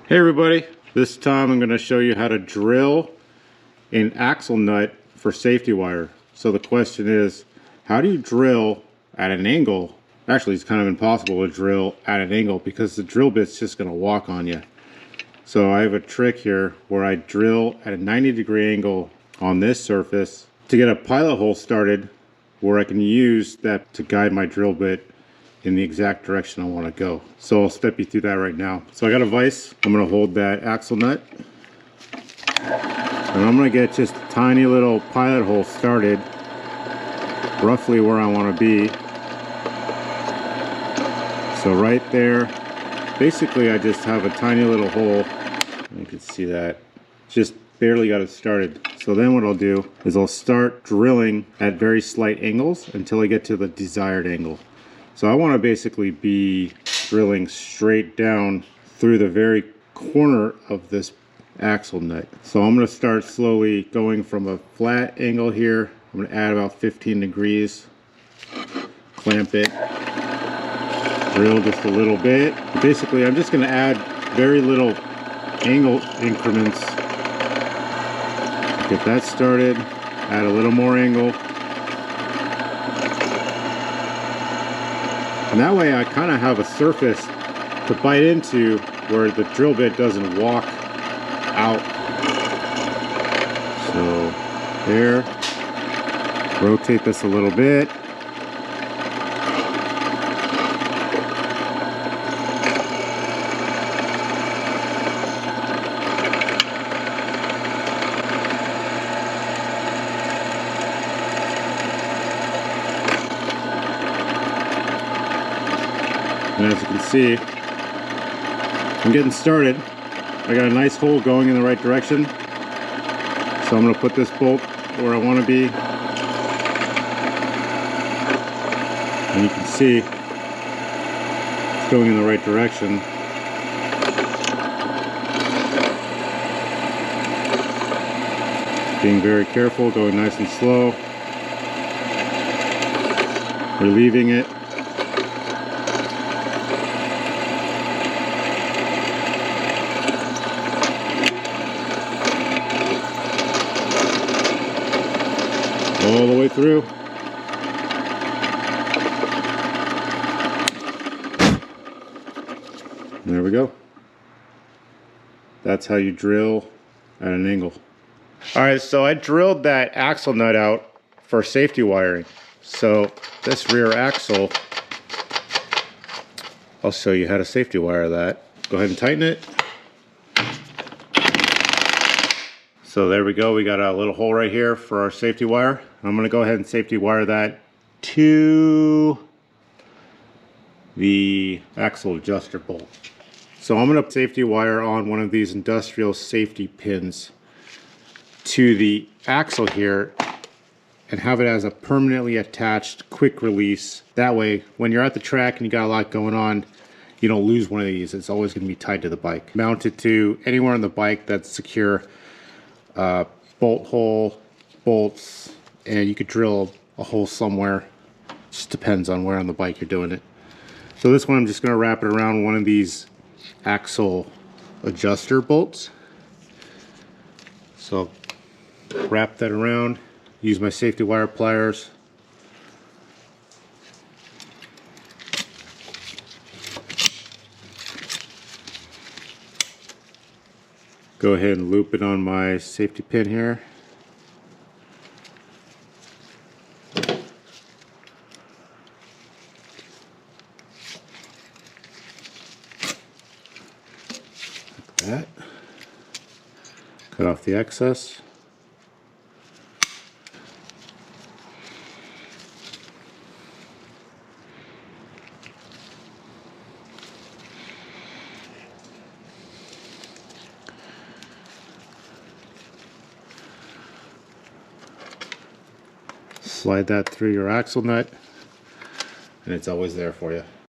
Hey everybody, this time I'm going to show you how to drill an axle nut for safety wire. So the question is, how do you drill at an angle? Actually, it's kind of impossible to drill at an angle because the drill bit's just going to walk on you. So I have a trick here where I drill at a 90-degree angle on this surface to get a pilot hole started where I can use that to guide my drill bit in the exact direction I want to go. So I'll step you through that right now. So I got a vise. I'm going to hold that axle nut. And I'm going to get just a tiny little pilot hole started roughly where I want to be. So right there, basically I just have a tiny little hole. You can see that. Just barely got it started. So then what I'll do is I'll start drilling at very slight angles until I get to the desired angle. So I want to basically be drilling straight down through the very corner of this axle nut. So I'm going to start slowly going from a flat angle here. I'm going to add about 15 degrees, clamp it, drill just a little bit. Basically, I'm just going to add very little angle increments. Get that started, add a little more angle. And that way I kind of have a surface to bite into where the drill bit doesn't walk out. So there, rotate this a little bit. And as you can see, I'm getting started. I got a nice hole going in the right direction. So I'm going to put this bolt where I want to be. And you can see it's going in the right direction. Being very careful, going nice and slow. Relieving it. All the way through. There we go. That's how you drill at an angle. Alright, so I drilled that axle nut out for safety wiring. So this rear axle, I'll show you how to safety wire that. Go ahead and tighten it. So there we go, we got a little hole right here for our safety wire. I'm going to go ahead and safety wire that to the axle adjuster bolt. So I'm going to safety wire on one of these industrial safety pins to the axle here and have it as a permanently attached quick release. That way, when you're at the track and you got a lot going on, you don't lose one of these. It's always going to be tied to the bike. Mount it to anywhere on the bike that's secure. Bolt hole, bolts, and you could drill a hole somewhere. Just depends on where on the bike you're doing it. So this one I'm just going to wrap it around one of these axle adjuster bolts. So wrap that around, use my safety wire pliers. Go ahead and loop it on my safety pin here. Like that. Cut off the excess. Slide that through your axle nut, and it's always there for you.